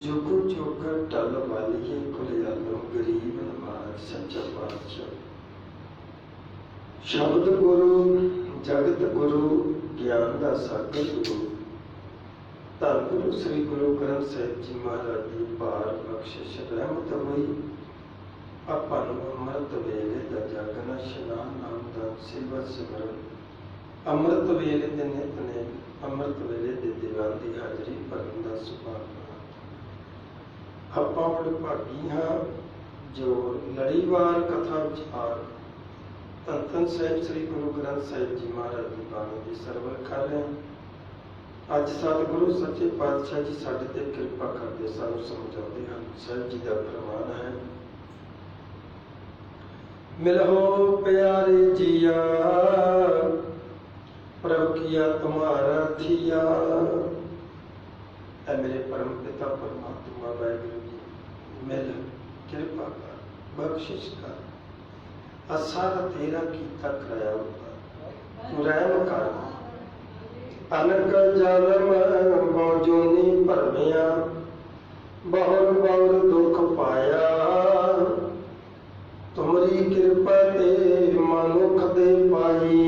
जुगो चोखा टल वालिए कुलियालो गरीब नवाज सच्चा पातशाह। शब्द गुरु जगत गुरु ज्ञान का सागर गुरु धन गुरु श्री गुरु ग्रंथ साहिब जी महाराज की पार बख्शिश रहमत हुई। ਆਪਾਂ ਨੂੰ ਅੰਮ੍ਰਿਤ ਵੇਲੇ ਦਾ ਜਾਗਣਾ ਇਸ਼ਨਾਨ ਨਾਮਦਾਨ ਸੇਵਾ ਸਿਮਰਨ ਅੰਮ੍ਰਿਤ ਵੇਲੇ ਦੇ ਨਿਤਨੇਮ ਅੰਮ੍ਰਿਤ ਵੇਲੇ ਦੇ ਦੀਵਾਨ ਦੀ ਹਾਜ਼ਰੀ ਭਰਨ ਦਾ ਸੁਭਾਗ। ਆਪਾਂ ਬੜੇ ਭਾਗੀ ਹਾਂ ਜੋ ਲੜੀਵਾਰ ਕਥਾ ਵਿਚਾਰ ਧੰਨ ਧੰਨ ਸਾਹਿਬ ਸ੍ਰੀ ਗੁਰੂ ਗ੍ਰੰਥ ਸਾਹਿਬ ਜੀ ਮਹਾਰਾਜ ਦੀ ਬਾਣੀ ਦੀ ਸਰਵਰ ਕਰ ਰਹੇ ਹਾਂ। ਅੱਜ ਸਤਿਗੁਰੂ ਸੱਚੇ ਪਾਤਸ਼ਾਹ ਜੀ ਸਾਡੇ ਤੇ ਕਿਰਪਾ ਕਰਦੇ ਸਾਨੂੰ ਸਮਝਾਉਂਦੇ ਹਨ। ਸਾਹਿਬ ਜੀ ਦਾ ਫਰਮਾਨ ਹੈ, मिलहो प्यारे जिया प्रभु किया तुम्हारा थिया। ऐ मेरे परम पिता परमात्मा वाहिगुरु जी, मिल कृपा कर बख्शिश कर असारा तेरा कीता कराया होगा रहम कर। अनक जन्म बहुजोनी भरमिया बहुर बहुर दुख पाया। तुमरी कृपा ते मनुख दे पाई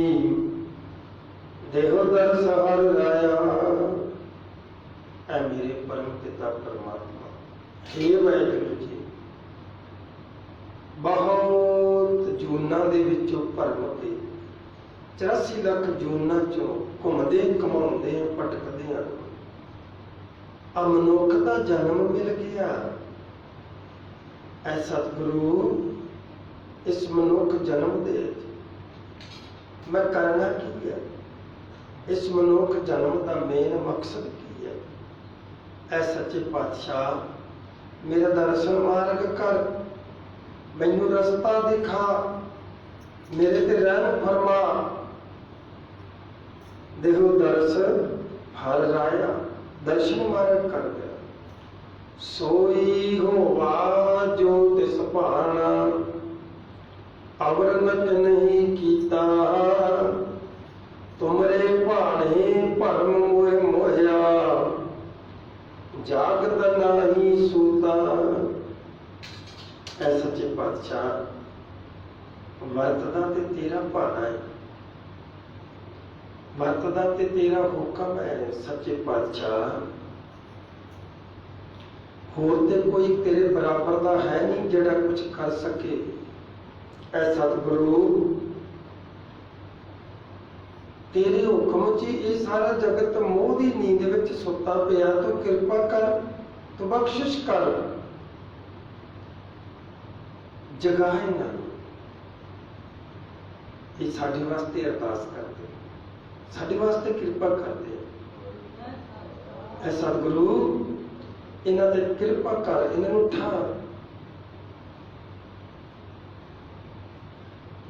देहो दर्श हर लाया। ऐ मेरे परम पिता परमात्मा हे वाहिगुरु जी, बहुत जूना दे विचों भरम के 84 लाख जूना चों घुमदे घुमाउंदे भटकदे आ मनुख दा जन्म मिल गया। ऐ सतगुरु इस मनुख जन्म दे मैं करना की है, इस मनुख जन्म का मेन मकसद की है। ऐ सच्चे पातशाह मेरा दर्शन मार्ग कर, मैनू रस्ता दिखा, मेरे ते रहम फरमा। देहो दर्श हर राया दर्शन मार्ग कर दिया। सोई होवा जो तिस भाना अवरनक नहीं कीता। तुमरे भाने भरम मोह मोहया जागत नाही सूता। ऐ सच्चे पातशाह वरतदा ते तेरा भाना है, वरतदा ते तेरा हुक्म है। सच्चे पातशाह होर ते कोई तेरे बराबर दा है नहीं जेड़ा कुछ कर सके। ऐ सतगुरु तेरे हुक्म च ये सारा जगत मोह की नींद विच सुता पिया। तू कृपा कर, तू बख्शिश कर, जगा इन्हां नूं। ये साडे वास्ते अरदास करदे, साडे वास्ते कृपा करदे। ऐ सतगुरु इन्हां ते कृपा कर, इन्हां नूं उठा।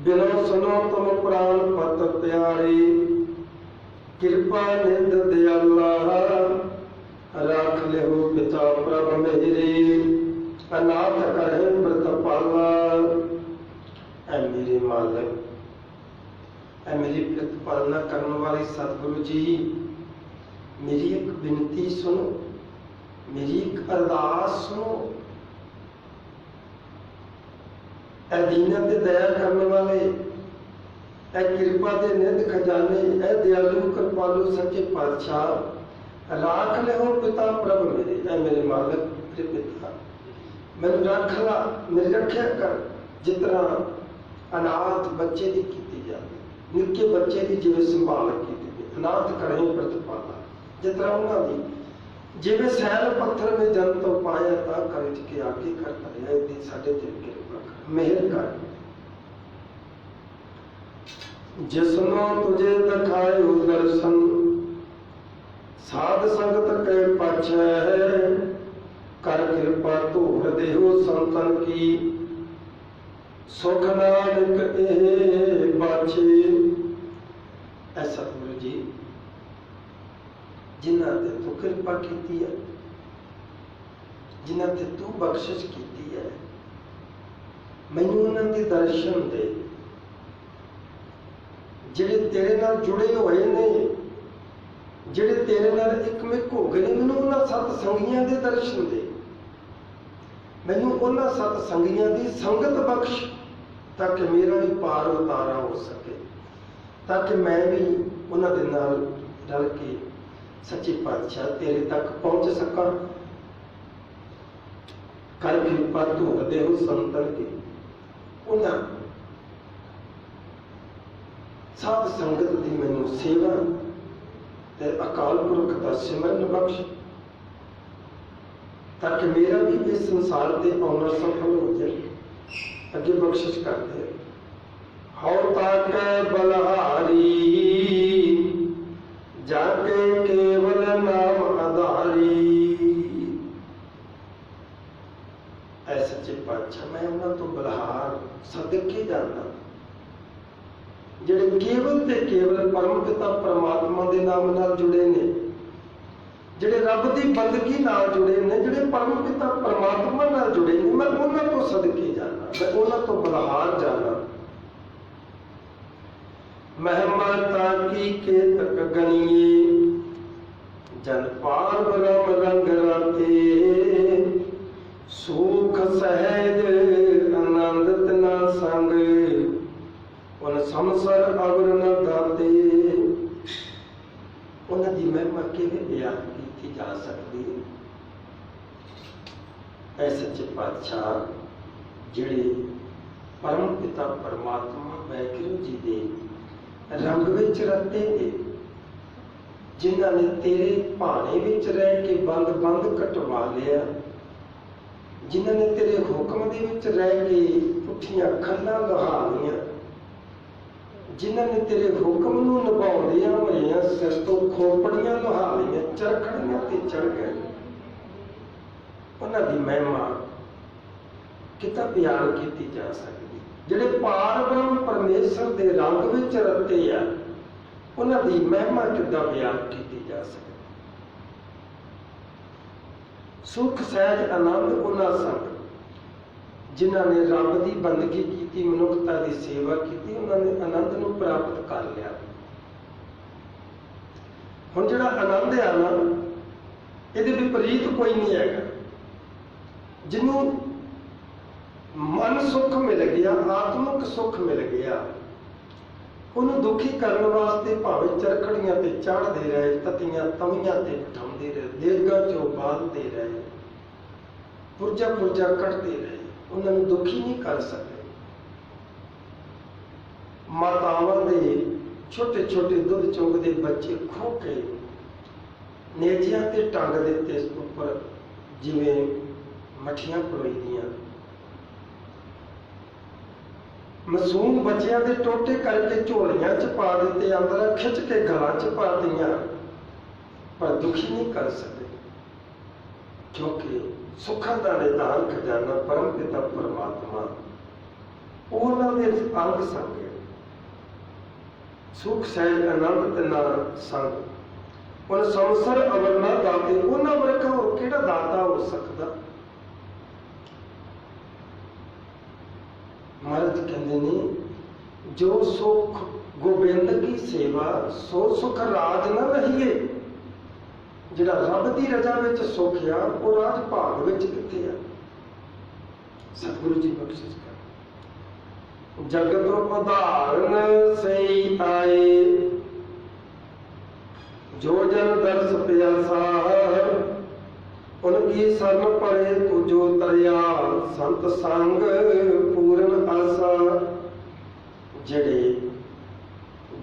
बिनो सुनो तुम प्राण पत प्यारे कृपा निंद दयाला। राख लेहो पिता प्रभ मेरे अनाथ करे प्रतिपाला। ऐ मेरे मालिक, ऐ मेरी प्रतिपालना करने वाले सतगुरु जी, मेरी एक विनती सुनो, मेरी एक अरदास सुनो। ऐ दीनां ते दया करने वाले, ऐ कृपा दे निध खजाने, ऐ दयालु कृपालु सच्चे पातशाह राख लेहो पिता प्रभ मेरे। ऐ मेरे मालिक मेरे पिता मैनूं रख ला, मेरी रखिया कर। जिस तरह अनाथ बच्चे की कीती जाती, निक्के बच्चे की जिवें संभाल कीती, अनाथ करें प्रतिपाला। जिस तरह उन्हां दी जिवें सैल पत्थर में जन तो पाया ता कर के आगे कर करिया। इदी साडे ते कृपा कर, मेहर कर। जिसनो तुझे दिखायो दर्शन साध संगत के पाछे कर कृपा धूर देहो संतन की सुख नानक ए बाछे। ऐ सतगुरु जी जिन्हां ते तू कृपा कीती है, जिन्हां ते तू बख्शिश कीती है, मैनूं उन्हां दे दर्शन दे जिहड़े तेरे नाल जुड़े होए ने, ਜਿਹੜੇ ਤੇਰੇ ਨਾਲ ਇੱਕਮਿਕ ਹੋ ਗਏ ਨੇ, ਮੈਨੂੰ ਉਹਨਾਂ ਸਤ ਸੰਗੀਆਂ ਦੇ ਦਰਸ਼ਨ ਦੇ। मैनू उन्हां सत संगियां दी संगत बख्श ताकि मेरा भी पार उतारा हो सके, ताकि मैं भी उन्हां दे नाल रल के सच्चे पातशाह तेरे तक पहुंच सका। कर कृपा तू देव संतन की उन्हां साध संगत दी मैनू सेवा ते अकाल पुरख दा सिमरन बख्श, ताकि मेरा भी इस संसार से आना सफल हो जाए। अगे बख्शिश करते हौ ताके बलहारी जाके केवल नाम आधारी। ऐ सच्चे पातशाह मैं उन्होंने तो बलहार सदके जाना जिहड़े केवल ते केवल परम पिता परमात्मा के नाम नाल जुड़े ने, जिहड़े रब की बंदगी नाल जुड़े ने, जिहड़े परम पिता परमात्मा नाल जुड़े ने, मैं उन्हां तो सदके जाना, मैं उन्हां तो बलहार जाना। महिमा ताकी के तक गणिए जन पार ब्रह्म रंग राते। सुख सहज आनंद तना संग उन संसार अवर न दाते। उन्हां दी महिमा किवें बयान की जा सकती है। ऐ सच्चे पातशाह जिहड़े परम पिता परमात्मा वाहिगुरू जी दे रंग विच रते ने, जिन्हां ने तेरे भाने विच रह के बंद बंद कटवा लिया, जिन्हां ने तेरे हुक्म दे विच रह के पुठियां खल्लां लहा लिया, जिन्हां ने तेरे हुक्म नूं निभाउंदियां होइयां सिर तो खोपड़ियां लहा लियां, चरखड़ियां ते चढ़ गए। उन्हां दी महिमा कितां बयान की जा सकती। जिहड़े पार ब्रह्म परमेश्वर दे रंग विच रते आ, उन्हां दी महिमा कितां बयान की जा सकती। सुख सहज आनंद उन्हां संग जिन्हां ने रब की बंदगी की, मनुखता की सेवा की, उन्होंने आनंद नूं प्राप्त कर लिया। हुण जिहड़ा आनंद है ना, इहदे विपरीत कोई नहीं है। जिन्हों मन सुख मिल गया, आत्मिक सुख मिल गया, उन्होंने दुखी करने वास्ते भावें चरखड़ियां ते चढ़ते रहे, ततियां तवियां ते बिठाउंदे रहे, देगां चों बालते रहे, पुरजा पुरजा कटते रहे, उन्होंने दुखी नहीं कर सके। मातावां दे छोटे छोटे दुध चुंगदे बच्चे खो के नेजियां ते टंग दिते, इस उपर जिवें मठियां परोई दियां। मासूम बच्चियां दे टोटे करके झोलियां च पा दिते, अंदर खिंच के गलां च पा दियां, पर दुखी नहीं कर सके, क्योंकि सुखां दा निदान खजाना परम पिता परमात्मा उन्हां दे अंग संग है। सुख सहज आनंद ते नाल संग उन संसार अवर ना दाते। उन्हां वरगा होर किहड़ा दाता हो सकदा। महाराज कहते ने जो सुख गोबिंद की सेवा सो सुख राज न रहीए। जिहड़ा रब की रजा विच सुख आ, वो राज भाग विच कित्थे आ। सतगुरु जी बख्शिश कर। जगत उदाहरण सही आए जो जन दर्श प्यासा। उनकी शरण परे कुजो तरया संत संग पूरन आसा। जिहड़े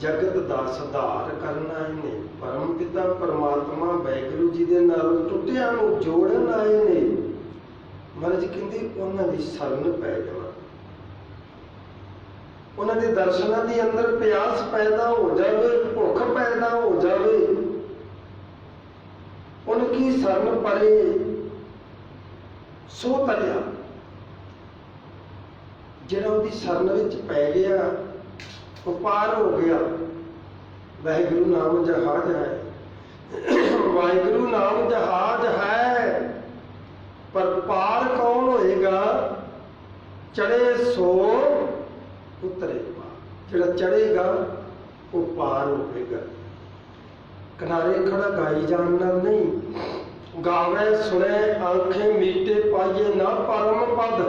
जगत दा सुधार करना आए ने, परम पिता परमात्मा वाहिगुरू जी दे नाल टुटियां नूं जोड़न आए ने, महाराज कहंदे उन्हां दी शरण पै जाओ। उन्हां दे दर्शनां दे अंदर प्यास पैदा हो जावे, भुख पैदा हो जावे। उनकी शरण परे सो तरिया। जिहड़ा उहदी शरण विच पै गया वो पार हो गया। वाहिगुरू नाम जहाज है, वाहिगुरू नाम जहाज है, पर पार कौन होएगा। चढ़े सो उतरे पार। जिहड़ा चढ़ेगा वो पार होएगा। किनारे खड़ा गाई जान नाल नहीं, गावे सुने आंखें मीटे पाई पाइए ना परम पद।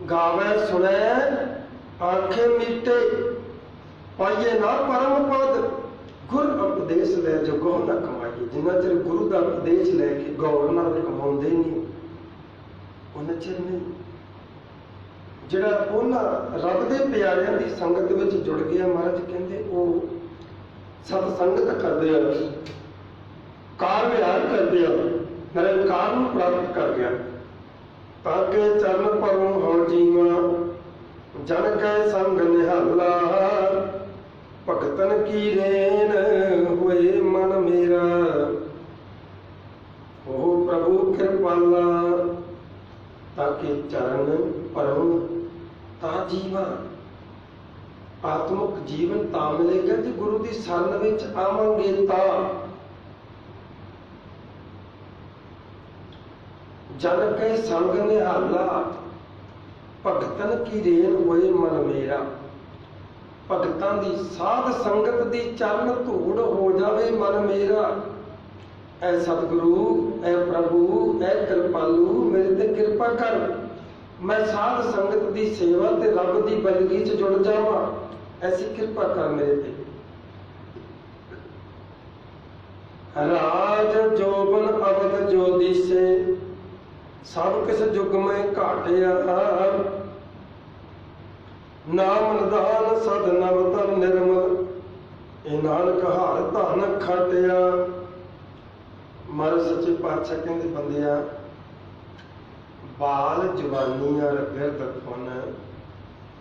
गावे सुने आंखें मीटे, पाइए ना परम पद। गुर उपदेश लै जो गौ ना कमाइए। जिन्ना चिर गुरु का उपदेश लैके गौर ना कमाते नहीं उन्ना चिर नहीं। जिहड़ा उन्हां रब दे प्यारिਆਂ ਦੀ संगत ਵਿੱਚ जुड़ गया, महाराज कहते वो सतसंगत करते हैं, कार विहार करते हैं, निरंकार ਨੂੰ प्राप्त कर गया। ताके चरण परों हो जीवा, जन कै संग निहाला। भगतन की रेन हुए मन मेरा, ओ प्रभु कृपाला। ताके चरण परों ता जीवा, आत्मक जीवन ਤਾਂ ਮਿਲੇਗਾ ਜੇ ਗੁਰੂ ਦੀ ਸ਼ਰਨ ਵਿੱਚ ਆਵਾਂਗੇ ਤਾਂ। ਜਨ ਕੈ ਸੰਗ ਨਿਹਾਲਾ, ਭਗਤਨ ਕੀ ਰੇਨ ਹੋਏ ਮਨ ਮੇਰਾ। ਭਗਤਾਂ ਦੀ ਸਾਧ ਸੰਗਤ ਦੀ ਚਰਨ ਧੂੜ ਹੋ ਜਾਵੇ ਮਨ ਮੇਰਾ। ਐ ਸਤਿਗੁਰੂ, ਐ ਪ੍ਰਭੂ, ਐ ਕਿਰਪਾਲੂ, ਮੇਰੇ ਤੇ ਕਿਰਪਾ ਕਰ। मैं साध संगत की सेवा ते रब की बंदगी च जुड़ जावा, ऐसी कृपा कर मेरे ते। राज जोबन अवध जो दिसे, सब किस जुग में घाटिया। नाम निदान सद नव तन निर्मल, ए नानक हार धन खटिया। महाराज सच्चे पातशाह कहते बंदिया, बाल जवानी और बिरद खुन,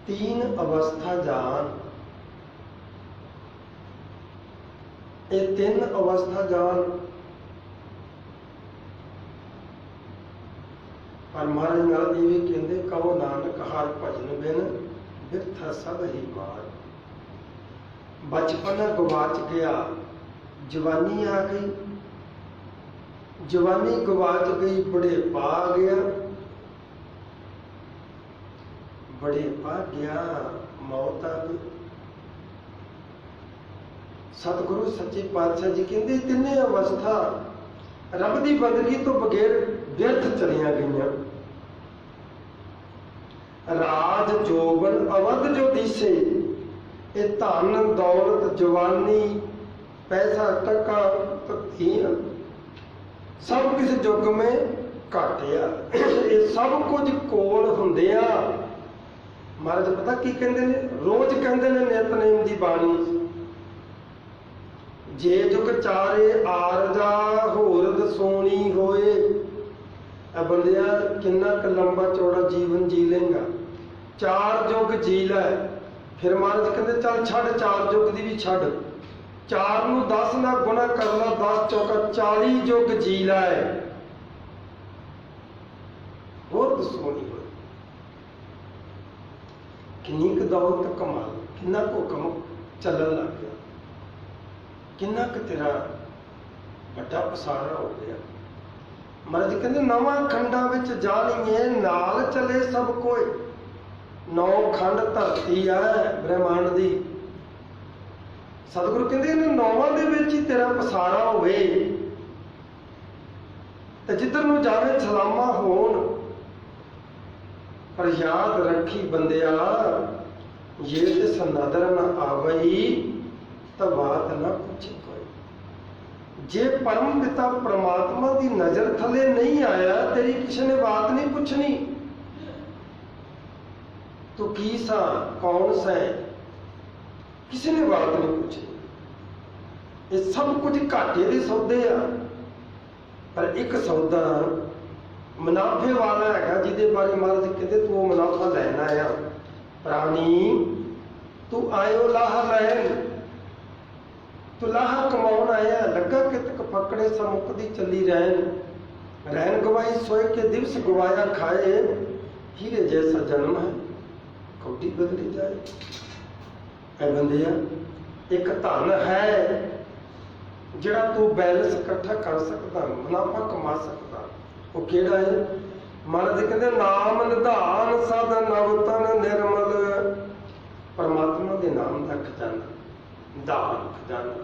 तीन अवस्था जान। ये तीन अवस्था जान। पर महाराज नाल ये भी कहते, कहो नानक हर भजन बिन बिरथा सब ही मार। बचपन गवाच गया, जवानी आ गई, जवानी गवाच गई, बुढ़ेपा आ गया, बड़े पा गया, मौत आ गई। सतगुरु सच्चे पातशाह जी कहते तीने अवस्था रब की बंदगी तो बगैर व्यर्थ चलिया गई। राज जोबन अवध जो दिसे, ये धन दौलत जवानी पैसा टका धीन सब किस युग में घाटिया। ये सब कुछ कोल हुंदिया महाराज पता की कहते हैं, रोज कहते हैं नितनेम की बाणी। जे जुग चारे आरजा होरद सोनी होए। बंदिया किन्ना क लंबा चौड़ा जीवन जी लेगा, चार जुग जी लै। फिर महाराज कहते चल छड़, चार जुग की भी छड़, चार नूं 10 ना गुणा कर ला, 10 चौका 40 जुग जी लै। होरद सोनी होए, किन्नी क दौलत कमा, किन्ना को हुक्म चलन लग गया, किन्ना क तेरा बड़ा पसारा हो गया। महाराज कहते नवा खंडा विच जानिए, नाल चले सब कोई। 9 खंड धरती है ब्रह्मांड दी। सतगुरु कहते इन 9वां दे विच ही तेरा पसारा होवे, ते जिधर नूं जावे सलामा होण। पर याद रखी बंदिया, ये ते सनदर न आवई, तो बात ना पूछे कोई। जे परम पिता परमात्मा की नजर थले नहीं आया, तेरी किसी ने बात नहीं पूछनी। तो की सा, कौन सा, किसी ने बात नहीं पूछी। ये सब कुछ घाटे के सौदे आ। पर एक सौदा मुनाफे वाला है, जिदे बारे महाराज कहते तू मुनाफा लैना आ। प्राणी तू आयो लाहा लैन, तू लाहा कमाउण आया। लगा कितक पकड़े समुकदी चली रहन। रहन गवाई सोए के दिवस गवाया खाए, हीरे जैसा जन्म है कौटी बदली जाए। ऐ बंदिया, एक धन है जिहड़ा तू बैलेंस इकट्ठा कर सकता, मुनाफा कमा सकता। वो केड़ा है? महाराज कहते नाम निधान सद नव तन निर्मल। परमात्मा के नाम का खजाना, दान खजाना,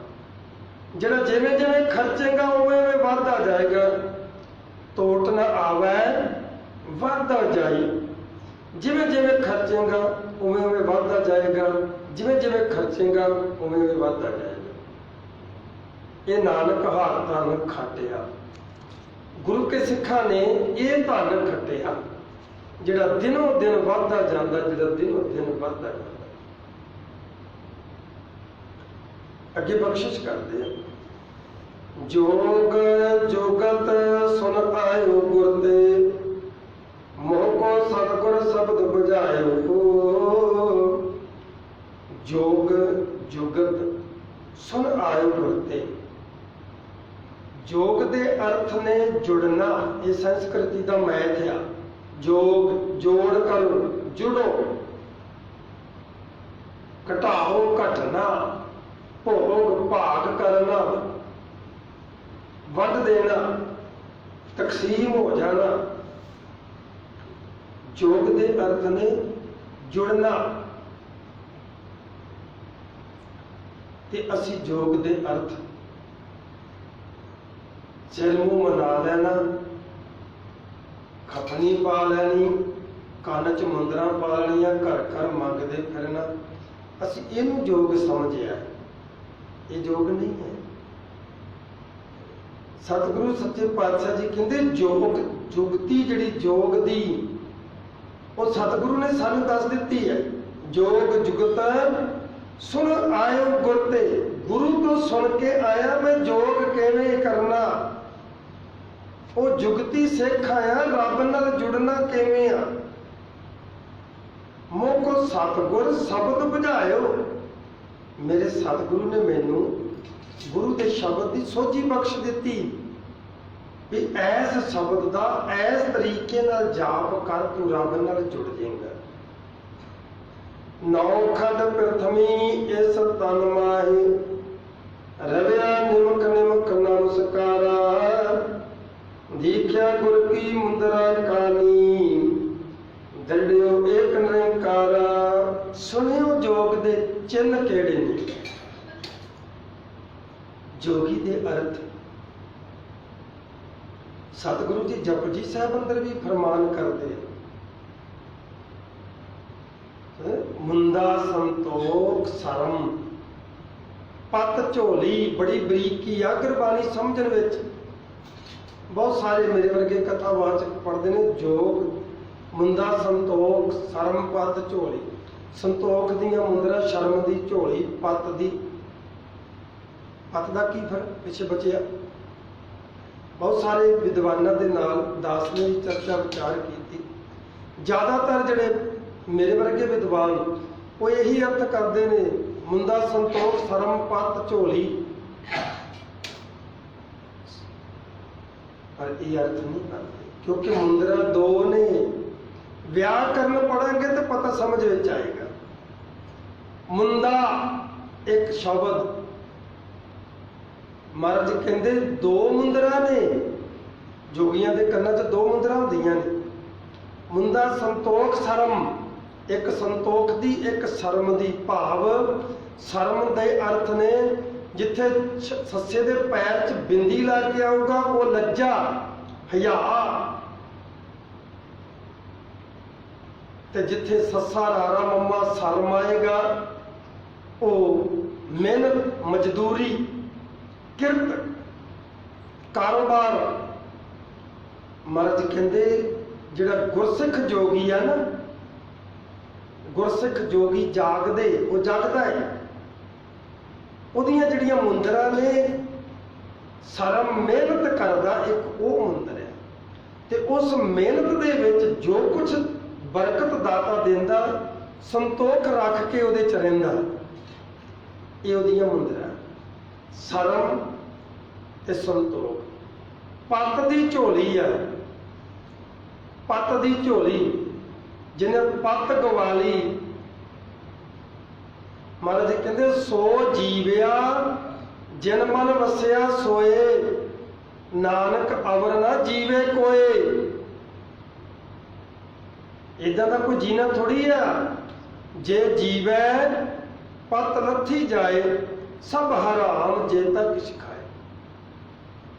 जिहड़ा जिवें जिवें खर्चेगा उवें उवें बढ़ता जाएगा। टोट न आवे वाधा जाए। जिवें जिवें खर्चेगा उवें उवें वाधा जाएगा, जिवें जिवें खर्चेगा उवें उवें वाधा जाएगा। ये नानक हार धन खाटिया, गुरु के सिखा ने ये धन खटिया जिहड़ा दिनों दिन वाधा जाता, जिहड़ा दिनों दिन वाधा जाता। अगे बख्शिश करते हैं, जोग जोगत सुन आयो गुर ते, मोह को सतगुर शब्द बुझायो। जोग जुगत सुन आयो गुर ते। जोग दे अर्थ ने जुड़ना, ये संस्कृति का मैथ आ। जोग जोड़ करो, जुड़ो, घटाओ घटना, भोग भाग करना, वंड देना, तकसीम हो जाना। जोग दे अर्थ ने जुड़ना, ते असी जोग दे अर्थ सिर मुंह मना लेना, खपनी पा लैनी, कान च मुंदरा पा लिया, घर घर मंगते फिरना, असी इहनूं जोग समझिया। ये जोग नहीं है। सतगुरु सच्चे पातशाह जी कहते जोग जुगती जिहड़ी जोग दी वो सतगुरु ने सानू दस दिती है। जोग जुगत सुन आयो गुर ते, गुरु तो सुन के आया मैं जोग किवें करना। वो जुगती सिख आया, रब नाल जुड़ना किवें आ। मोह को सतगुर शब्द बुझायो, मेरे सतगुरु ने मैनू गुरु के शब्द की सोझी बख्श दी भी ऐस शब्द का ऐस तरीके नाल जाप कर, तू रब नाल जुड़ जाएगा। नौ खंड प्रथमी इस तन माहे, रविया निमक निमक नमस्कारा। दीख्या गुर की मुद्रा कानी, दृढ़ियो एक निरंकारा। सुनियो जोग दे चिन्ह केड़े ने। जोगी दे अर्थ सतगुरु जी जपजी साहब अंदर भी फरमान करते, मुंदा संतोख सरम पत झोली। बड़ी बरीकी आ गुरबाणी समझण विच। बहुत सारे मेरे वर्गे कथावाचक पढ़ते हैं जोग मुंदा संतोख सरम पत झोली। संतोख दियां मुंदरा, शर्म दी झोली, पत दी। पत का की फर्क पिछे बचिया। बहुत सारे विद्वानों के नाल दास ने भी चर्चा विचार की। ज़्यादातर जिहड़े मेरे वर्गे विद्वान वो यही अर्थ करते हैं, मुंदा संतोख सरम पत झोली, पर ये अर्थ नहीं करते। क्योंकि मुंदरा दो ने, व्याकरण पढ़ेंगे तो पता समझ में आएगा। मुंदा एक शब्द, महाराज कहते दो मुंदरा ने, जोगियां दे कन्नां च दो मुंदरा होंदियां ने। मुंदा संतोख सरम, एक संतोख दी एक शर्म दी। भाव शर्म दे अर्थ ने जिथे सस्से दे पैर च बिंदी ला के आऊगा वो लज्जा हया, ते जिथे सस्सा रारा मम्मा शर्म आएगा वो मेहनत मजदूरी किरत कारोबार। महाराज कहते जिहड़ा गुरसिख जोगी है ना, गुरसिख जोगी जागदे वो जागदा है। उहदियां जिहड़ियां मुंदरा ने, शर्म मेहनत करदा एक वो मुंदर है, ते उस मेहनत दे विच जो कुछ बरकत दाता देंदा, संतोख रख के उहदे च रहिंदा, ये उहदियां मुंदरा। शर्म ते संतोख। पत दी झोली है, पत दी झोली जिन्हें पत गवाली। महाराज कहते सो जीविया जिन मन वसिया सोए, नानक अवर ना जीवे कोए। इदा का कोई जीना थोड़ी है। जे जीवै पत लथी जाए, सब हराम जे तक किछ खाए।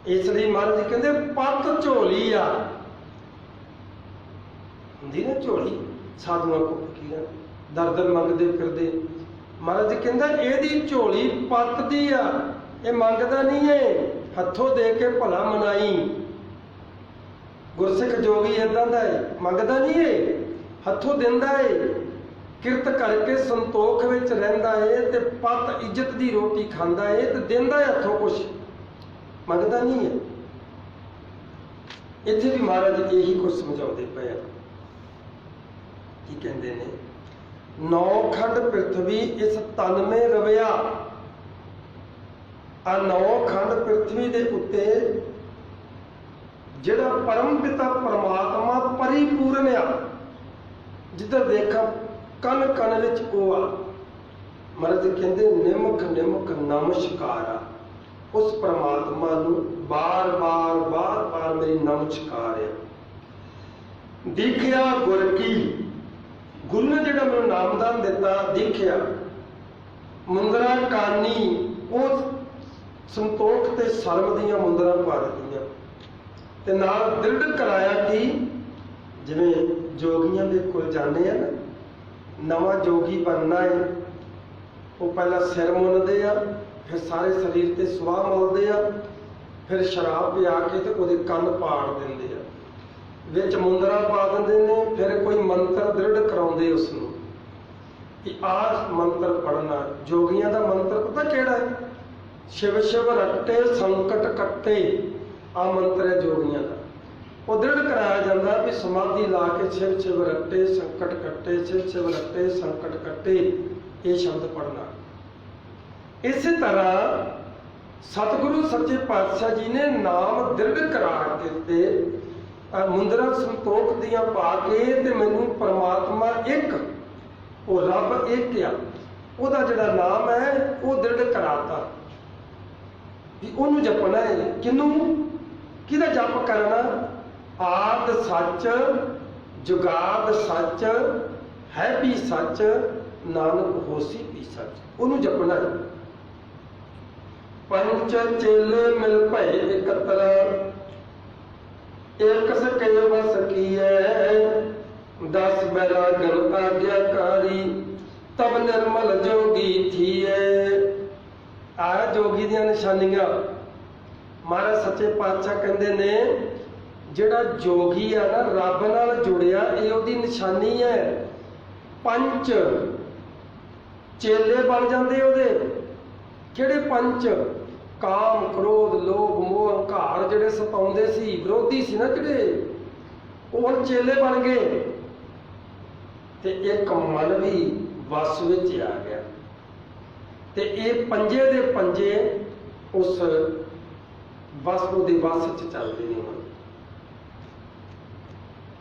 ਇਸ ਲਈ ਮਹਾਰਾਜ ਜੀ ਕਹਿੰਦੇ ਪੱਤ ਝੋਲੀ ਆ, ਹੁੰਦੀ ਨਾ ਝੋਲੀ ਸਾਧੂਆਂ ਕੋਲ ਕੀ ਆ, ਦਰ ਮੰਗਦੇ ਫਿਰਦੇ। ਮਹਾਰਾਜ ਜੀ ਕਹਿੰਦਾ ਇਹਦੀ ਝੋਲੀ ਪੱਤ ਦੀ ਆ, ਇਹ ਮੰਗਦਾ ਨਹੀਂ ਏ, ਹੱਥੋਂ ਦੇ ਕੇ ਭਲਾ ਮਨਾਈ। ਗੁਰਸਿੱਖ ਜੋਗੀ ਏਦਾਂ ਦਾ ਹੈ, ਮੰਗਦਾ ਨਹੀਂ ਏ, ਹੱਥੋਂ ਦਿੰਦਾ ਏ, ਕਿਰਤ ਕਰਕੇ ਸੰਤੋਖ ਵਿੱਚ ਰਹਿੰਦਾ ਏ ਤੇ ਪੱਤ ਇੱਜ਼ਤ ਦੀ ਰੋਟੀ ਖਾਂਦਾ ਏ ਤੇ ਦਿੰਦਾ ਏ ਹੱਥੋਂ ਕੁਛ, ਮੰਗਦਾ ਨਹੀਂ ਏ। ਇੱਥੇ ਵੀ ਮਹਾਰਾਜ ਇਹੀ ਕੁਝ ਸਮਝਾਉਂਦੇ ਪਏ ਆ। ਕੀ ਕਹਿੰਦੇ ਨੇ, ਨੌ ਖੰਡ ਪ੍ਰਿਥਵੀ ਇਸ ਤਨ ਮੇ ਰਵਿਆ। ਆ ਨੌ ਖੰਡ ਪ੍ਰਿਥਵੀ ਦੇ ਉੱਤੇ ਜਿਹੜਾ ਪਰਮ ਪਿਤਾ ਪਰਮਾਤਮਾ ਪਰਿਪੂਰਨ ਆ, ਜਿੱਧਰ ਦੇਖਾਂ ਕਣ ਕਣ ਵਿੱਚ ਉਹ ਆ। ਮਹਾਰਾਜ ਕਹਿੰਦੇ ਨਿਮਕ ਨਿਮਕ ਨਮਸਕਾਰ ਆ, ਉਸ ਪਰਮਾਤਮਾ ਨੂੰ ਬਾਰ ਬਾਰ ਮੇਰੀ ਨਮਸਕਾਰ ਆ। ਦੇਖਿਆ ਗੁਰ ਕੀ, ਗੁਰੂ ਨੇ ਜਿਹੜਾ ਮੈਨੂੰ ਨਾਮਦਾਨ ਦਿੱਤਾ, ਦੇਖਿਆ। ਮੁੰਦਰਾ ਕਾਨੀ, ਉਹ ਸੰਤੋਖ ਤੇ ਸ਼ਰਮ ਦੀਆਂ ਮੁੰਦਰਾਂ ਪਾ ਦਿੱਤੀਆਂ ਤੇ ਨਾਲ ਦ੍ਰਿੜ ਕਰਾਇਆ ਕਿ ਜਿਵੇਂ ਜੋਗੀਆਂ ਦੇ ਕੋਲ ਜਾਂਦੇ ਆ ਨਾ, ਨਵਾਂ ਜੋਗੀ ਬਣਨਾ ਹੈ, ਉਹ ਪਹਿਲਾਂ ਸਿਰ ਮੁੰਨਦੇ ਆ, ਫਿਰ ਸਾਰੇ ਸਰੀਰ ਤੇ ਸੁਆਹ ਮਲਦੇ ਆ, ਫਿਰ ਸ਼ਰਾਬ ਪਿਆ ਕੇ ਤੇ ਉਹਦੇ ਕੰਨ ਪਾੜ ਦਿੰਦੇ ਆ, ਵਿੱਚ ਮੁੰਦਰਾ ਪਾ ਦਿੰਦੇ ਨੇ, ਫਿਰ ਕੋਈ ਮੰਤਰ ਦ੍ਰਿੜ ਕਰਾਉਂਦੇ ਉਸ ਨੂੰ ਕਿ ਆਹ ਮੰਤਰ ਪੜਨਾ। ਜੋਗੀਆਂ ਦਾ ਮੰਤਰ ਪਤਾ ਕਿਹੜਾ ਹੈ? ਸ਼ਿਵ ਸ਼ਿਵ ਰੱਟੇ ਸੰਕਟ ਕੱਟੇ, ਆ ਮੰਤਰ ਹੈ ਜੋਗੀਆਂ ਦਾ। ਉਹ ਦ੍ਰਿੜ ਕਰਾਇਆ ਜਾਂਦਾ ਵੀ ਸਮਾਧੀ ਲਾ ਕੇ ਸ਼ਿਵ ਸ਼ਿਵ ਰੱਟੇ ਸੰਕਟ ਕੱਟੇ, ਸ਼ਿਵ ਸ਼ਿਵ ਰੱਟੇ ਸੰਕਟ ਕੱਟੇ, ਇਹ ਸ਼ਬਦ ਪੜਨਾ। ਇਸੇ ਤਰ੍ਹਾਂ ਸਤਿਗੁਰੂ ਸੱਚੇ ਪਾਤਸ਼ਾਹ ਜੀ ਨੇ ਨਾਮ ਦ੍ਰਿੜ ਕਰਾ ਦਿੱਤੇ, ਮੁੰਦਰਾ ਸੰਤੋਖ ਦੀਆਂ ਪਾ ਕੇ, ਤੇ ਮੈਨੂੰ ਪਰਮਾਤਮਾ ਇੱਕ, ਉਹ ਰੱਬ ਇੱਕ ਆ, ਉਹਦਾ ਜਿਹੜਾ ਨਾਮ ਹੈ ਉਹ ਦ੍ਰਿੜ ਕਰਾਤਾ ਵੀ ਉਹਨੂੰ ਜਪਣਾ ਹੈ। ਕਿਹਨੂੰ, ਕਿਹਦਾ ਜਪ ਕਰਨਾ? ਆਦ ਸੱਚ, ਜੁਗਾਦ ਸੱਚ, ਹੈ ਵੀ ਸੱਚ, ਨਾਨਕ ਹੋਸੀ ਵੀ ਸੱਚ, ਉਹਨੂੰ ਜਪਣਾ ਹੈ। ਪੰਜ ਚੇਲੇ ਮਿਲ ਭਏ ਇਕੱਤਰ, ਇੱਕ ਸਕੇ ਬਸ ਕੀਐ, 10 ਬੈਰਾਗਨ ਆਗਿਆਕਾਰੀ, ਤਬ ਨਿਰਮਲ ਜੋਗੀ ਥੀਏ। ਆ ਜੋਗੀ ਦੀਆਂ ਨਿਸ਼ਾਨੀਆਂ। ਮਹਾਰਾਜ ਸੱਚੇ ਪਾਤਸ਼ਾਹ ਕਹਿੰਦੇ ਨੇ ਜਿਹੜਾ ਜੋਗੀ ਆ ਨਾ, ਰੱਬ ਨਾਲ ਜੁੜਿਆ, ਇਹ ਉਹਦੀ ਨਿਸ਼ਾਨੀ ਹੈ। ਪੰਜ ਚੇਲੇ ਬਣ ਜਾਂਦੇ ਉਹਦੇ। ਕਿਹੜੇ ਪੰਜ? ਕਾਮ, ਕ੍ਰੋਧ, ਲੋਭ, ਮੋਹ, ਹੰਕਾਰ, ਜਿਹੜੇ ਸਤਾਉਂਦੇ ਸੀ, ਵਿਰੋਧੀ ਸੀ ਨਾ ਜਿਹੜੇ, ਉਹ ਹੁਣ ਚੇਲੇ ਬਣ ਗਏ। ਤੇ ਇੱਕ ਮਨ ਵੀ ਵਸ ਵਿੱਚ ਆ ਗਿਆ, ਤੇ ਇਹ ਪੰਜੇ ਦੇ ਪੰਜੇ ਉਸ ਬਸ ਉਹਦੇ ਵਸ ਚ ਚੱਲਦੇ ਨੇ। ਹੁਣ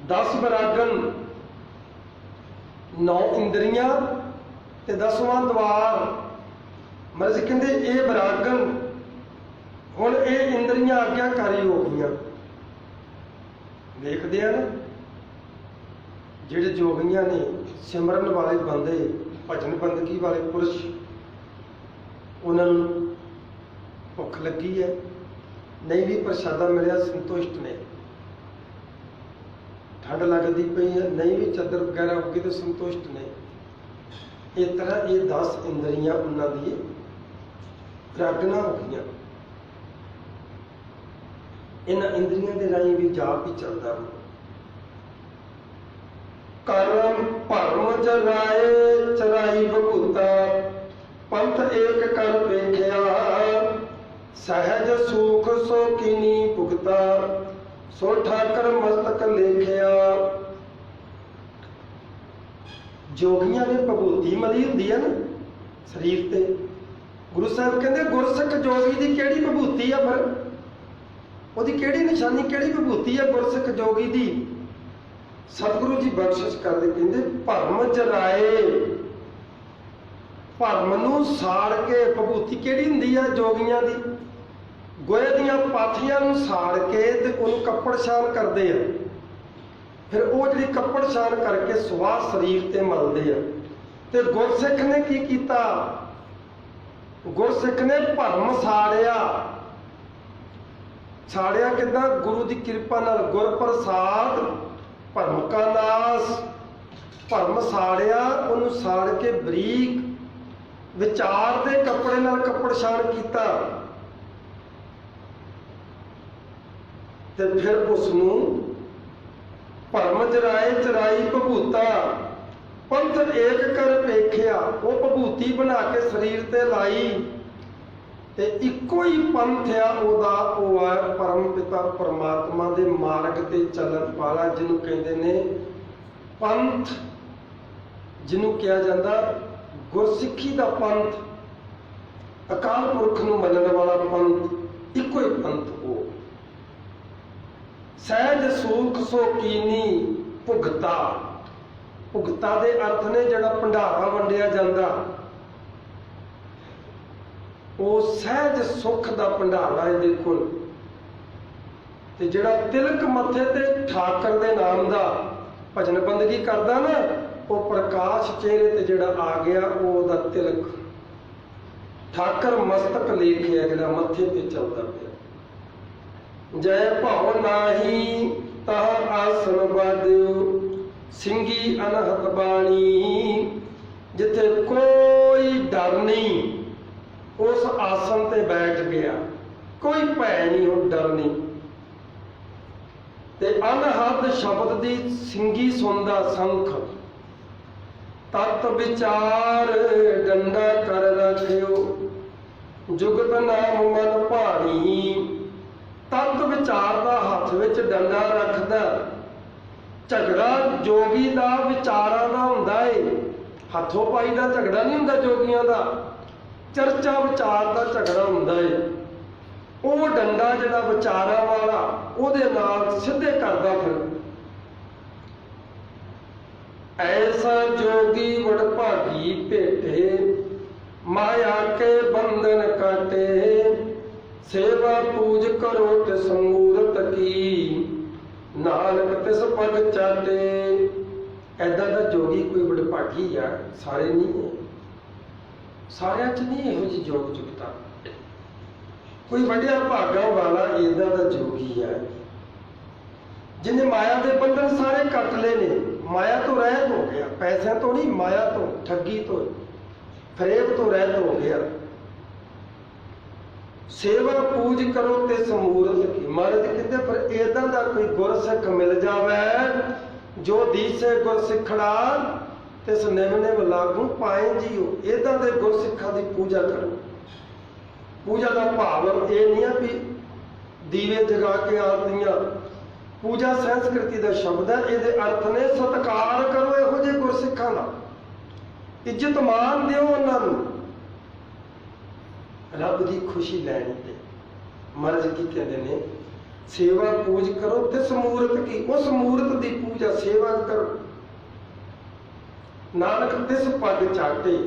10 ਬਰਾਗਨ, 9 ਇੰਦਰੀਆਂ ਤੇ 10ਵਾਂ ਦਵਾਰ। ਮਰਜ਼ ਕਹਿੰਦੇ ਇਹ ਬਰਾਗਨ, ਹੁਣ ਇਹ ਇੰਦਰੀਆਂ ਆਗਿਆਕਾਰੀ ਹੋ ਗਈਆਂ। ਦੇਖਦੇ ਆ ਨਾ ਜਿਹੜੇ ਜੋਗੀਆਂ ਨੇ, ਸਿਮਰਨ ਵਾਲੇ ਬੰਦੇ, ਭਜਨ ਬੰਦਗੀ ਵਾਲੇ ਪੁਰਸ਼, ਉਹਨਾਂ ਨੂੰ ਭੁੱਖ ਲੱਗੀ ਹੈ, ਨਹੀਂ ਵੀ ਪ੍ਰਸ਼ਾਦਾ ਮਿਲਿਆ ਸੰਤੁਸ਼ਟ ਨੇ। ਠੰਡ ਲੱਗਦੀ ਪਈ ਹੈ, ਨਹੀਂ ਵੀ ਚਾਦਰ ਵਗੈਰਾ ਹੋ ਗਈ ਤੇ ਸੰਤੁਸ਼ਟ ਨੇ। ਇਸ ਤਰ੍ਹਾਂ ਇਹ 10 ਇੰਦਰੀਆਂ ਉਹਨਾਂ ਦੀ ਪ੍ਰਾਗਣਾ ਹੋ ਗਈਆਂ। ਇਹਨਾਂ ਇੰਦਰੀਆਂ ਦੇ ਰਾਹੀਂ ਵੀ ਜਾਪ ਹੀ ਚੱਲਦਾ। ਕਰਮ ਭਰਮ ਜਗਾਏ ਚਰਾਈ ਬਭੂਤਾ, ਪੰਥ ਏਕ ਕਰ ਵੇਖਿਆ, ਸਹਿਜ ਸੁਖ ਸੋ ਕੀਨੀ ਭੁਗਤਾ, ਸੋ ਠਾਕਰ ਮਸਤਕ ਲੇਖਿਆ। ਜੋਗੀਆਂ ਨੇ ਭਭੂਤੀ ਮਲੀ ਹੁੰਦੀ ਹੈ ਨਾ ਸਰੀਰ ਤੇ। ਗੁਰੂ ਸਾਹਿਬ ਕਹਿੰਦੇ ਗੁਰਸਿੱਖ ਜੋਗੀ ਦੀ ਕਿਹੜੀ ਭਭੂਤੀ ਆ? ਫਿਰ ਉਹਦੀ ਕਿਹੜੀ ਨਿਸ਼ਾਨੀ, ਕਿਹੜੀ ਭਭੂਤੀ ਆ ਗੁਰਸਿੱਖ ਜੋਗੀ ਦੀ? ਸਤਿਗੁਰੂ ਜੀ ਬਖਸ਼ਿਸ਼ ਕਰਦੇ, ਕਹਿੰਦੇ ਭਰਮ ਜਰਾਏ, ਭਰਮ ਨੂੰ ਸਾੜ ਕੇ। ਭਭੂਤੀ ਕਿਹੜੀ ਹੁੰਦੀ ਆ ਜੋਗੀਆਂ ਦੀ? ਗੋਹੇ ਦੀਆਂ ਪਾਥੀਆਂ ਨੂੰ ਸਾੜ ਕੇ ਤੇ ਉਹਨੂੰ ਕੱਪੜ ਛਾਣ ਕਰਦੇ ਆ, ਫਿਰ ਉਹ ਜਿਹੜੀ ਕੱਪੜ ਛਾਣ ਕਰਕੇ ਸੁਆਹ ਸਰੀਰ ਤੇ ਮਲਦੇ ਆ। ਤੇ ਗੁਰਸਿੱਖ ਨੇ ਕੀ ਕੀਤਾ? ਗੁਰਸਿੱਖ ਨੇ ਭਰਮ ਸਾੜਿਆ। ਸਾੜਿਆ ਕਿੱਦਾਂ? ਗੁਰੂ ਦੀ ਕਿਰਪਾ ਨਾਲ, ਗੁਰ ਪ੍ਰਸਾਦ ਭਰਮ ਕਾ ਨਾਸ। ਭਰਮ ਸਾੜਿਆ, ਉਹਨੂੰ ਸਾੜ ਕੇ ਬਰੀਕ ਵਿਚਾਰ ਦੇ ਕੱਪੜੇ ਨਾਲ ਕੱਪੜ ਛਾਣ ਕੀਤਾ ਤੇ ਫਿਰ ਉਸ ਨੂੰ ਭਰਮ ਜਰਾਏ ਚਰਾਈ ਭਭੂਤਾ। ਪੰਥ ਏਕ ਕਰ ਵੇਖਿਆ, ਉਹ ਭਭੂਤੀ ਬਣਾ ਕੇ ਸਰੀਰ ਤੇ ਲਾਈ ਤੇ ਇੱਕੋ ਹੀ ਪੰਥ ਆ ਉਹਦਾ, ਉਹ ਆ ਪਰਮ ਪਿਤਾ ਪਰਮਾਤਮਾ ਦੇ ਮਾਰਗ ਤੇ ਚੱਲਣ ਵਾਲਾ, ਜਿਹਨੂੰ ਕਹਿੰਦੇ ਨੇ ਪੰਥ, ਜਿਹਨੂੰ ਕਿਹਾ ਜਾਂਦਾ ਗੁਰਸਿੱਖੀ ਦਾ ਪੰਥ, ਅਕਾਲ ਪੁਰਖ ਨੂੰ ਮੰਨਣ ਵਾਲਾ ਪੰਥ, ਇੱਕੋ ਹੀ ਪੰਥ ਉਹ। ਸਹਿਜ ਸੂਖ ਸੋ ਕੀਨੀ ਭੁਗਤਾ। ਭੁਗਤਾ ਦੇ ਅਰਥ ਨੇ ਜਿਹੜਾ ਭੰਡਾਰਾ ਵੰਡਿਆ ਜਾਂਦਾ, ਉਹ ਸਹਿਜ ਸੁੱਖ ਦਾ ਭੰਡਾਰਾ ਹੈ। ਦੇਖੋ, ਤੇ ਜਿਹੜਾ ਤਿਲਕ ਮੱਥੇ ਤੇ ਠਾਕਰ ਦੇ ਨਾਮ ਦਾ ਭਜਨ ਬੰਦਗੀ ਕਰਦਾ ਨਾ, ਉਹ ਪ੍ਰਕਾਸ਼ ਚਿਹਰੇ ਤੇ ਜਿਹੜਾ ਆ ਗਿਆ, ਉਹ ਉਹਦਾ ਤਿਲਕ ਠਾਕਰ ਮਸਤਕ ਲੇਖਿਆ, ਜਿਹੜਾ ਮੱਥੇ ਤੇ ਚੱਲਦਾ ਪਿਆ। ਜੈ ਭਾਉ ਨਾਹੀ ਤਹ ਆਸਨ ਬਾਦਿਓ, ਸਿੰਘੀ ਅਨਹਤ ਬਾਣੀ। ਜਿੱਥੇ ਕੋਈ ਡਰ ਨਹੀਂ, ਉਸ ਆਸਨ ਤੇ ਬੈਠ ਗਿਆ, ਕੋਈ ਭੈ ਨਹੀਂ, ਉਹ ਡਰ ਨਹੀਂ। ਤੇ ਅਨਹਦ ਸ਼ਬਦ ਦੀ ਸਿੰਘੀ ਸੁਣਦਾ ਸੰਖ। ਤਤ ਵਿਚਾਰ ਡੰਡਾ ਕਰ ਰੱਖਿਓ, ਜੁਗਤ ਨਾਮ ਮਨ ਭਾਣੀ। ਤਤ ਵਿਚਾਰ ਦਾ ਹੱਥ ਵਿੱਚ ਡੰਡਾ ਰੱਖਦਾ। ਝਗੜਾ ਜੋਗੀ ਦਾ ਵਿਚਾਰਾਂ ਦਾ ਹੁੰਦਾ ਏ, ਹੱਥੋਂ ਪਾਈ ਦਾ ਝਗੜਾ ਨਹੀਂ ਹੁੰਦਾ ਜੋਗੀਆਂ ਦਾ, ਚਰਚਾ ਵਿਚਾਰ ਦਾ ਝਗੜਾ ਹੁੰਦਾ ਏ। ਉਹ ਡੰਡਾ ਜਿਹੜਾ ਵਿਚਾਰਾਂ ਵਾਲਾ, ਉਹਦੇ ਨਾਲ ਸਿੱਧੇ ਕਰਦਾ ਫਿਰ। ਐਸਾ ਜੋਗੀ ਵਡਭਾਗੀ ਭੇਟੇ, ਮਾਇਆ ਕੇ ਬੰਧਨ ਕਾਟੇ। ਸੇਵਾ ਪੂਜ ਕਰੋ ਤਿਸ ਮੂਰਤ ਕੀ, ਨਾਨਕ ਤਿਸ ਪਗ ਚਾਟੇ। ਐਦਾਂ ਦਾ ਜੋਗੀ ਕੋਈ ਵਡਭਾਗੀ ਆ, ਸਾਰੇ ਨਹੀਂ ਹੈ, ਸਾਰਿਆਂ 'ਚ ਨਹੀਂ ਇਹੋ ਜਿਹੀ ਯੋਗ ਯੁਕਤਾ। ਕੋਈ ਵੱਡਿਆ ਭਾਗਾਂ ਵਾਲਾ ਏਦਾਂ ਦਾ ਜੋਗੀ ਹੈ, ਜਿਹਨੇ ਮਾਇਆ ਦੇ ਬੰਧਨ ਸਾਰੇ ਕੱਟ ਲਏ ਨੇ। ਮਾਇਆ ਤੋਂ ਰਹਿਤ ਹੋ ਗਿਆ, ਪੈਸਿਆਂ ਤੋਂ ਨਹੀਂ, ਮਾਇਆ ਤੋਂ, ਠੱਗੀ ਤੋਂ, ਫਰੇਬ ਤੋਂ ਰਹਿਤ ਹੋ ਗਿਆ। ਸੇਵਾ ਪੂਜ ਕਰੋ ਤੇ ਸਮੂਰਤ ਕੀ। ਮਹਾਰਾਜ ਕਹਿੰਦੇ ਪਰ ਏਦਾਂ ਦਾ ਕੋਈ ਗੁਰਸਿੱਖ ਮਿਲ ਜਾਵੇ, ਜੋ ਦੀਸੇ ਗੁਰਸਿੱਖੜਾ ਤਿਸ ਨਿਮ ਨਿਮ ਲਾਗੂ ਪਾਏ ਜੀਓ। ਏਦਾਂ ਦੇ ਗੁਰਸਿੱਖਾਂ ਦੀ ਪੂਜਾ ਕਰੋ। ਪੂਜਾ ਦਾ ਭਾਵ ਇਹ ਨਹੀਂ ਆ ਵੀ ਦੀਵੇ ਜਗਾ ਕੇ ਆਰਤੀਆਂ। ਪੂਜਾ ਸੰਸਕ੍ਰਿਤੀ ਦਾ ਸ਼ਬਦ ਹੈ, ਇਹਦੇ ਅਰਥ ਨੇ ਸਤਿਕਾਰ ਕਰੋ ਇਹੋ ਜਿਹੇ ਗੁਰਸਿੱਖਾਂ ਦਾ, ਇੱਜ਼ਤ ਮਾਣ ਦਿਓ ਉਹਨਾਂ ਨੂੰ, ਰੱਬ ਦੀ ਖੁਸ਼ੀ ਲੈਣ ਤੇ। ਮਹਾਰਾਜ ਕੀ ਕਹਿੰਦੇ ਨੇ? ਸੇਵਾ ਪੂਜ ਕਰੋ ਤੇ ਸਮੂਰਤ ਕੀ, ਉਸ ਮੂਰਤ ਦੀ ਪੂਜਾ ਸੇਵਾ ਕਰੋ। ਨਾਨਕ ਤਿਸ ਪਦ ਚਾਟੇ,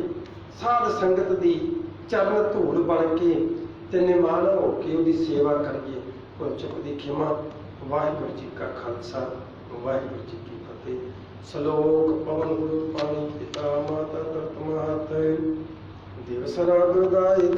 ਸਾਧ ਸੰਗਤ ਦੀ ਚਰਨ ਧੂੜ ਬਣ ਕੇ ਤੇ ਨਿਮਾਨ ਹੋ ਕੇ ਉਹਦੀ ਸੇਵਾ ਕਰੀਏ। ਭੁੱਲ ਚੁੱਕ ਦੀ ਖਿਮਾ। ਵਾਹਿਗੁਰੂ ਜੀ ਕਾ ਖਾਲਸਾ, ਵਾਹਿਗੁਰੂ ਜੀ ਕੀ ਫਤਿਹ। ਸ਼ਲੋਕ ਪਵਨ ਗੁਰੂ ਪਾਣੀ ਪਿਤਾ ਮਾਤਾ ਧਰਤ ਮਾਤ ਦਿਵਸ ਰਾਗ ਗਾਏ।